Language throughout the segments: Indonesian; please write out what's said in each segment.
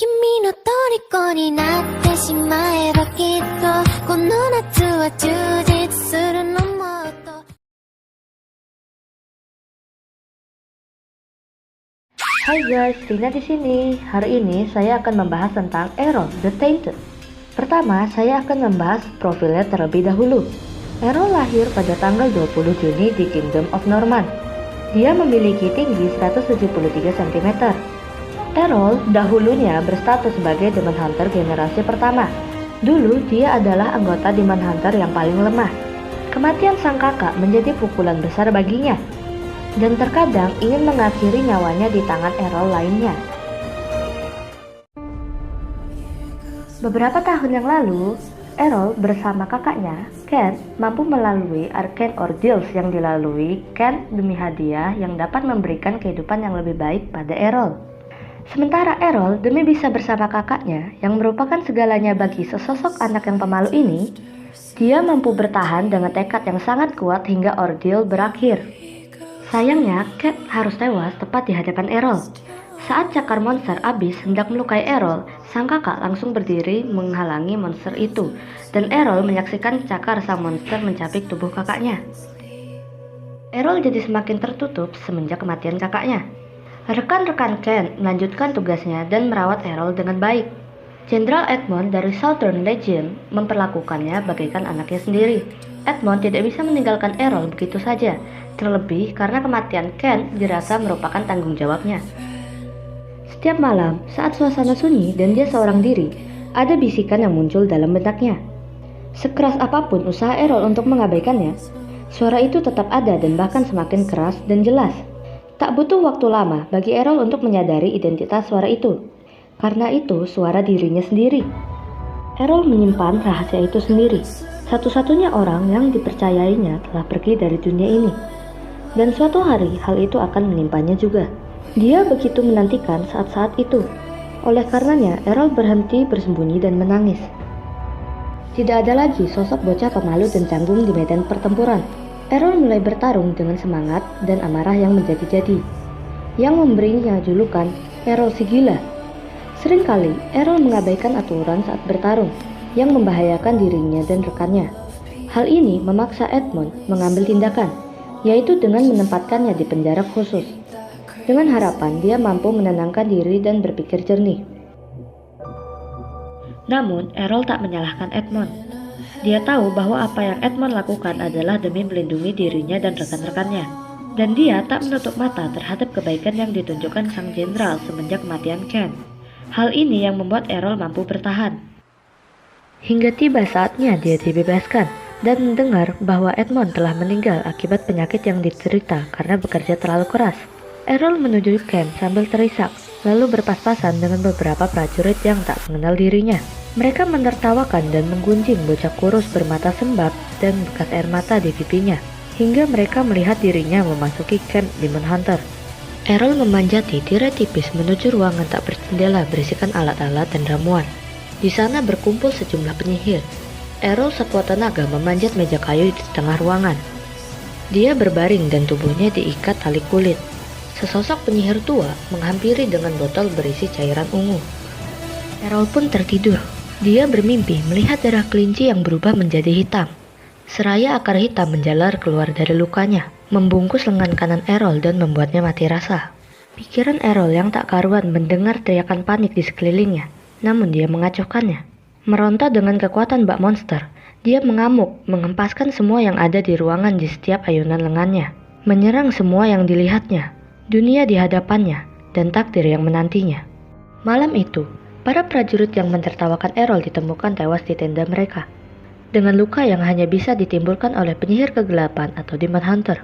君の虜になってしまえばきっとこの夏は充実するのもっと Hai guys, Rina di sini. Hari ini saya akan membahas tentang Errol the Tainted. Pertama, saya akan membahas profilnya terlebih dahulu. Errol lahir pada tanggal 20 Juni di Kingdom of Norman. Dia memiliki tinggi 173 cm. Errol dahulunya berstatus sebagai Demon Hunter generasi pertama. Dulu dia adalah anggota Demon Hunter yang paling lemah. Kematian sang kakak menjadi pukulan besar baginya, dan terkadang ingin mengakhiri nyawanya di tangan Errol lainnya. Beberapa tahun yang lalu, Errol bersama kakaknya, Ken, mampu melalui Arcane Ordeals yang dilalui Ken demi hadiah yang dapat memberikan kehidupan yang lebih baik pada Errol. Sementara Errol demi bisa bersama kakaknya yang merupakan segalanya bagi sesosok anak yang pemalu ini, dia mampu bertahan dengan tekad yang sangat kuat hingga ordeal berakhir. Sayangnya, Cat harus tewas tepat di hadapan Errol. Saat cakar monster abis hendak melukai Errol, sang kakak langsung berdiri menghalangi monster itu, dan Errol menyaksikan cakar sang monster mencapik tubuh kakaknya. Errol jadi semakin tertutup semenjak kematian kakaknya. Rekan-rekan Ken melanjutkan tugasnya dan merawat Errol dengan baik. Jenderal Edmond dari Southern Legion memperlakukannya bagaikan anaknya sendiri. Edmond tidak bisa meninggalkan Errol begitu saja, terlebih karena kematian Ken dirasa merupakan tanggung jawabnya. Setiap malam, saat suasana sunyi dan dia seorang diri, ada bisikan yang muncul dalam benaknya. Sekeras apapun usaha Errol untuk mengabaikannya, suara itu tetap ada dan bahkan semakin keras dan jelas. Tak butuh waktu lama bagi Errol untuk menyadari identitas suara itu, karena itu suara dirinya sendiri. Errol menyimpan rahasia itu sendiri. Satu-satunya orang yang dipercayainya telah pergi dari dunia ini, dan suatu hari hal itu akan menimpanya juga. Dia begitu menantikan saat-saat itu. Oleh karenanya, Errol berhenti bersembunyi dan menangis. Tidak ada lagi sosok bocah pemalu dan canggung di medan pertempuran. Errol mulai bertarung dengan semangat dan amarah yang menjadi-jadi, yang memberinya julukan Errol si Gila. Seringkali, Errol mengabaikan aturan saat bertarung, yang membahayakan dirinya dan rekannya. Hal ini memaksa Edmond mengambil tindakan, yaitu dengan menempatkannya di penjara khusus, dengan harapan dia mampu menenangkan diri dan berpikir jernih. Namun, Errol tak menyalahkan Edmond. Dia tahu bahwa apa yang Edmond lakukan adalah demi melindungi dirinya dan rekan-rekannya, dan dia tak menutup mata terhadap kebaikan yang ditunjukkan sang jenderal semenjak kematian Ken. Hal ini yang membuat Errol mampu bertahan. Hingga tiba saatnya dia dibebaskan dan mendengar bahwa Edmond telah meninggal akibat penyakit yang diderita karena bekerja terlalu keras. Errol menuju camp sambil terisak, lalu berpas-pasan dengan beberapa prajurit yang tak mengenal dirinya. Mereka menertawakan dan menggunjing bocah kurus bermata sembab dan bekas air mata di pipinya, hingga mereka melihat dirinya memasuki camp Demon Hunter. Errol memanjati tirai tipis menuju ruangan tak berjendela berisikan alat-alat dan ramuan. Di sana berkumpul sejumlah penyihir. Errol sekuat tenaga memanjat meja kayu di tengah ruangan. Dia berbaring dan tubuhnya diikat tali kulit. Sesosok penyihir tua menghampiri dengan botol berisi cairan ungu. Errol pun tertidur. Dia bermimpi melihat darah kelinci yang berubah menjadi hitam. Seraya akar hitam menjalar keluar dari lukanya, membungkus lengan kanan Errol dan membuatnya mati rasa. Pikiran Errol yang tak karuan mendengar teriakan panik di sekelilingnya, namun dia mengacuhkannya. Meronta dengan kekuatan bak monster, dia mengamuk, menghempaskan semua yang ada di ruangan di setiap ayunan lengannya, menyerang semua yang dilihatnya, dunia di hadapannya, dan takdir yang menantinya. Malam itu, para prajurit yang menertawakan Errol ditemukan tewas di tenda mereka, dengan luka yang hanya bisa ditimbulkan oleh penyihir kegelapan atau Demon Hunter.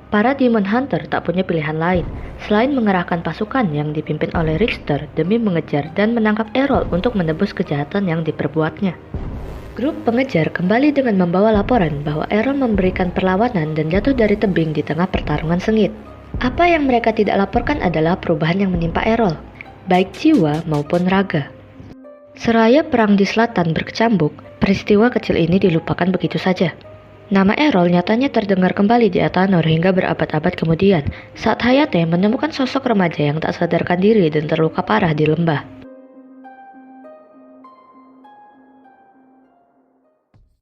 Para Demon Hunter tak punya pilihan lain selain mengerahkan pasukan yang dipimpin oleh Richter demi mengejar dan menangkap Errol untuk menebus kejahatan yang diperbuatnya. Grup pengejar kembali dengan membawa laporan bahwa Errol memberikan perlawanan dan jatuh dari tebing di tengah pertarungan sengit. Apa yang mereka tidak laporkan adalah perubahan yang menimpa Errol, baik jiwa maupun raga. Seraya perang di selatan berkecambuk, peristiwa kecil ini dilupakan begitu saja. Nama Errol nyatanya terdengar kembali di Atanor hingga berabad-abad kemudian, saat Hayate menemukan sosok remaja yang tak sadarkan diri dan terluka parah di lembah.